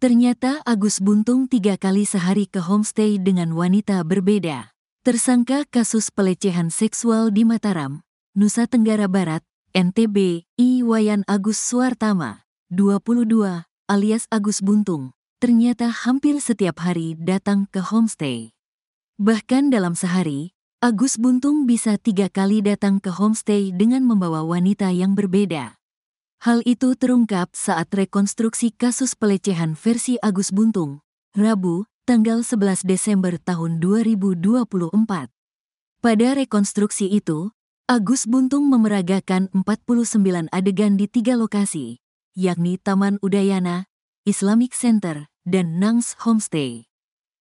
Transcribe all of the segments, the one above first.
Ternyata Agus Buntung 3 kali sehari ke homestay dengan wanita berbeda. Tersangka kasus pelecehan seksual di Mataram, Nusa Tenggara Barat, NTB, Iwayan Agus Suartama, 22, alias Agus Buntung, ternyata hampir setiap hari datang ke homestay. Bahkan dalam sehari, Agus Buntung bisa 3 kali datang ke homestay dengan membawa wanita yang berbeda. Hal itu terungkap saat rekonstruksi kasus pelecehan versi Agus Buntung, Rabu, tanggal 11 Desember tahun 2024. Pada rekonstruksi itu, Agus Buntung memeragakan 49 adegan di 3 lokasi, yakni Taman Udayana, Islamic Center, dan Nangs Homestay.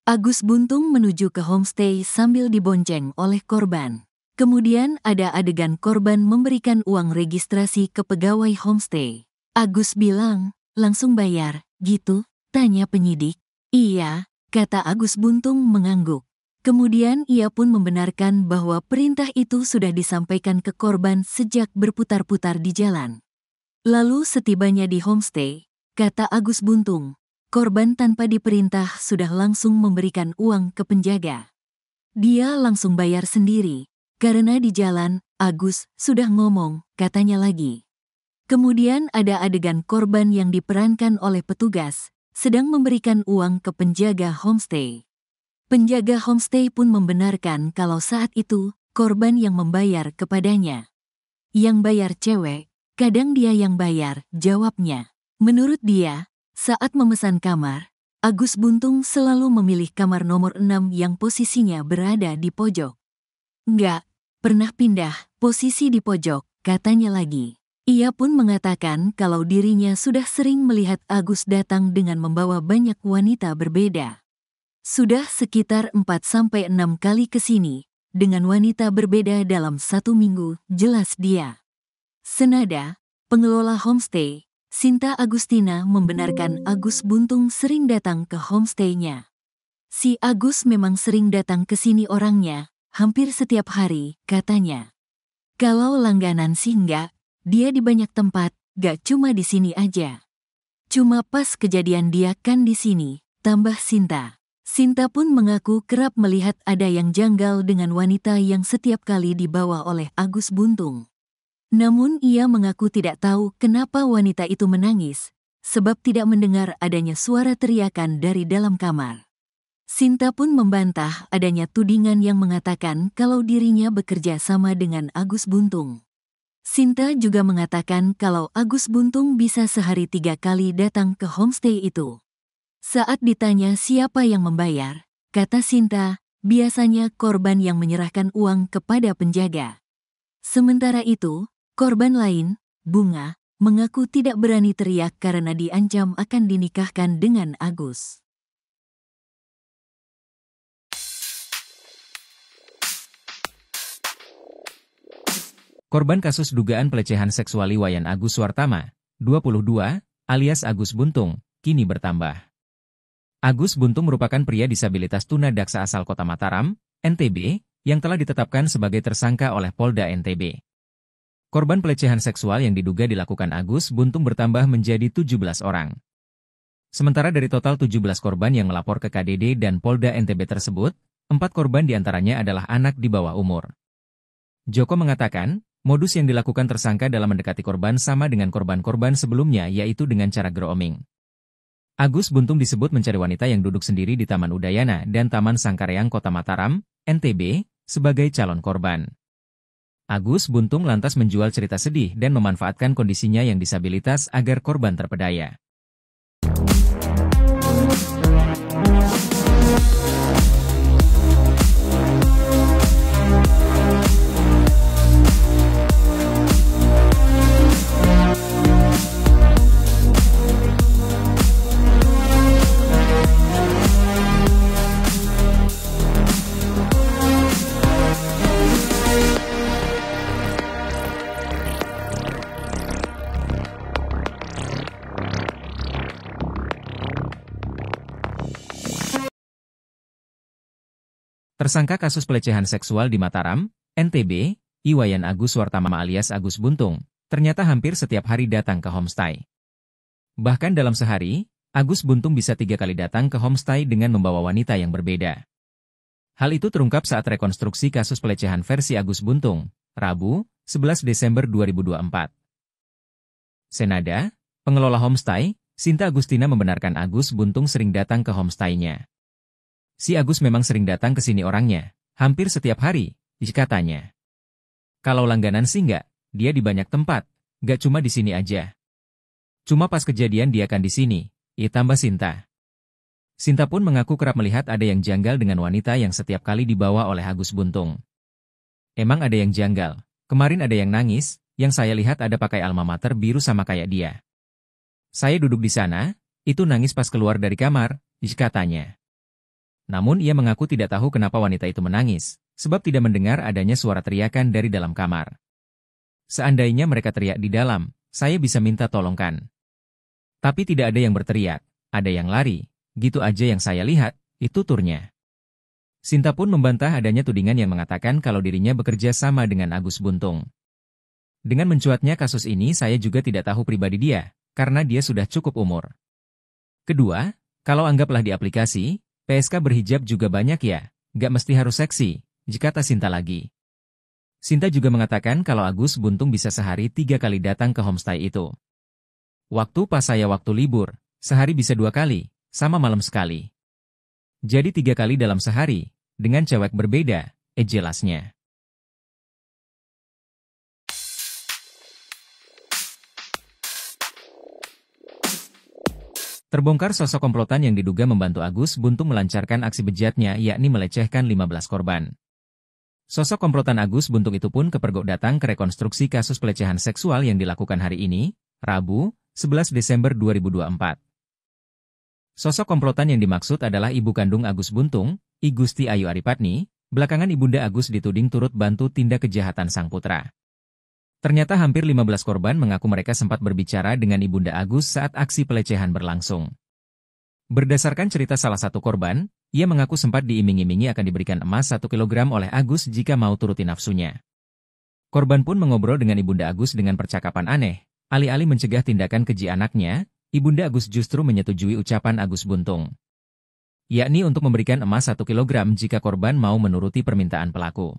Agus Buntung menuju ke homestay sambil dibonceng oleh korban. Kemudian ada adegan korban memberikan uang registrasi ke pegawai homestay. Agus bilang, "Langsung bayar, gitu?" tanya penyidik. "Iya," kata Agus Buntung mengangguk. Kemudian ia pun membenarkan bahwa perintah itu sudah disampaikan ke korban sejak berputar-putar di jalan. Lalu setibanya di homestay, kata Agus Buntung, korban tanpa diperintah sudah langsung memberikan uang ke penjaga. Dia langsung bayar sendiri. Karena di jalan, Agus sudah ngomong, katanya lagi. Kemudian ada adegan korban yang diperankan oleh petugas, sedang memberikan uang ke penjaga homestay. Penjaga homestay pun membenarkan kalau saat itu, korban yang membayar kepadanya. Yang bayar cewek, kadang dia yang bayar, jawabnya. Menurut dia, saat memesan kamar, Agus Buntung selalu memilih kamar nomor 6 yang posisinya berada di pojok. Enggak pernah pindah posisi di pojok, katanya lagi. Ia pun mengatakan kalau dirinya sudah sering melihat Agus datang dengan membawa banyak wanita berbeda. Sudah sekitar 4-6 kali ke sini, dengan wanita berbeda dalam 1 minggu, jelas dia. Senada, pengelola homestay, Sinta Agustina membenarkan Agus Buntung sering datang ke homestay-nya. Si Agus memang sering datang ke sini orangnya, hampir setiap hari, katanya. Kalau langganan sih enggak, dia di banyak tempat, gak cuma di sini aja. Cuma pas kejadian dia kan di sini, tambah Sinta. Sinta pun mengaku kerap melihat ada yang janggal dengan wanita yang setiap kali dibawa oleh Agus Buntung. Namun ia mengaku tidak tahu kenapa wanita itu menangis, sebab tidak mendengar adanya suara teriakan dari dalam kamar. Sinta pun membantah adanya tudingan yang mengatakan kalau dirinya bekerja sama dengan Agus Buntung. Sinta juga mengatakan kalau Agus Buntung bisa sehari 3 kali datang ke homestay itu. Saat ditanya siapa yang membayar, kata Sinta, biasanya korban yang menyerahkan uang kepada penjaga. Sementara itu, korban lain, Bunga, mengaku tidak berani teriak karena diancam akan dinikahkan dengan Agus. Korban kasus dugaan pelecehan seksual Iwayan Agus Suartama, 22, alias Agus Buntung, kini bertambah. Agus Buntung merupakan pria disabilitas tunadaksa asal Kota Mataram, NTB, yang telah ditetapkan sebagai tersangka oleh Polda NTB. Korban pelecehan seksual yang diduga dilakukan Agus Buntung bertambah menjadi 17 orang. Sementara dari total 17 korban yang melapor ke KDD dan Polda NTB tersebut, 4 korban diantaranya adalah anak di bawah umur. Joko mengatakan, modus yang dilakukan tersangka dalam mendekati korban sama dengan korban-korban sebelumnya yaitu dengan cara grooming. Agus Buntung disebut mencari wanita yang duduk sendiri di Taman Udayana dan Taman Sangkareang Kota Mataram, NTB, sebagai calon korban. Agus Buntung lantas menjual cerita sedih dan memanfaatkan kondisinya yang disabilitas agar korban terpedaya. Tersangka kasus pelecehan seksual di Mataram, NTB, Iwayan Agus Suartama alias Agus Buntung, ternyata hampir setiap hari datang ke homestay. Bahkan dalam sehari, Agus Buntung bisa 3 kali datang ke homestay dengan membawa wanita yang berbeda. Hal itu terungkap saat rekonstruksi kasus pelecehan versi Agus Buntung, Rabu, 11 Desember 2024. Senada, pengelola homestay, Sinta Agustina membenarkan Agus Buntung sering datang ke homestay-nya. Si Agus memang sering datang ke sini orangnya, hampir setiap hari, katanya. Kalau langganan sih nggak, dia di banyak tempat, nggak cuma di sini aja. Cuma pas kejadian dia kan di sini, tambah Sinta. Sinta pun mengaku kerap melihat ada yang janggal dengan wanita yang setiap kali dibawa oleh Agus Buntung. Emang ada yang janggal, kemarin ada yang nangis, yang saya lihat ada pakai alma mater biru sama kayak dia. Saya duduk di sana, itu nangis pas keluar dari kamar, katanya. Namun ia mengaku tidak tahu kenapa wanita itu menangis, sebab tidak mendengar adanya suara teriakan dari dalam kamar. Seandainya mereka teriak di dalam, saya bisa minta tolongkan. Tapi tidak ada yang berteriak, ada yang lari, gitu aja yang saya lihat, itu turnya. Sinta pun membantah adanya tudingan yang mengatakan kalau dirinya bekerja sama dengan Agus Buntung. Dengan mencuatnya kasus ini saya juga tidak tahu pribadi dia, karena dia sudah cukup umur. Kedua, kalau anggaplah di aplikasi, PSK berhijab juga banyak ya, gak mesti harus seksi, kata Sinta lagi. Sinta juga mengatakan kalau Agus Buntung bisa sehari 3 kali datang ke homestay itu. Waktu pas saya waktu libur, sehari bisa 2 kali, sama malam sekali. Jadi 3 kali dalam sehari, dengan cewek berbeda, jelasnya. Terbongkar sosok komplotan yang diduga membantu Agus Buntung melancarkan aksi bejatnya yakni melecehkan 15 korban. Sosok komplotan Agus Buntung itu pun kepergok datang ke rekonstruksi kasus pelecehan seksual yang dilakukan hari ini, Rabu, 11 Desember 2024. Sosok komplotan yang dimaksud adalah ibu kandung Agus Buntung, I Gusti Ayu Aripatni, belakangan ibunda Agus dituding turut bantu tindak kejahatan sang putra. Ternyata hampir 15 korban mengaku mereka sempat berbicara dengan ibunda Agus saat aksi pelecehan berlangsung. Berdasarkan cerita salah satu korban, ia mengaku sempat diiming-imingi akan diberikan emas 1 kilogram oleh Agus jika mau turuti nafsunya. Korban pun mengobrol dengan ibunda Agus dengan percakapan aneh. Alih-alih mencegah tindakan keji anaknya, ibunda Agus justru menyetujui ucapan Agus Buntung. Yakni untuk memberikan emas 1 kilogram jika korban mau menuruti permintaan pelaku.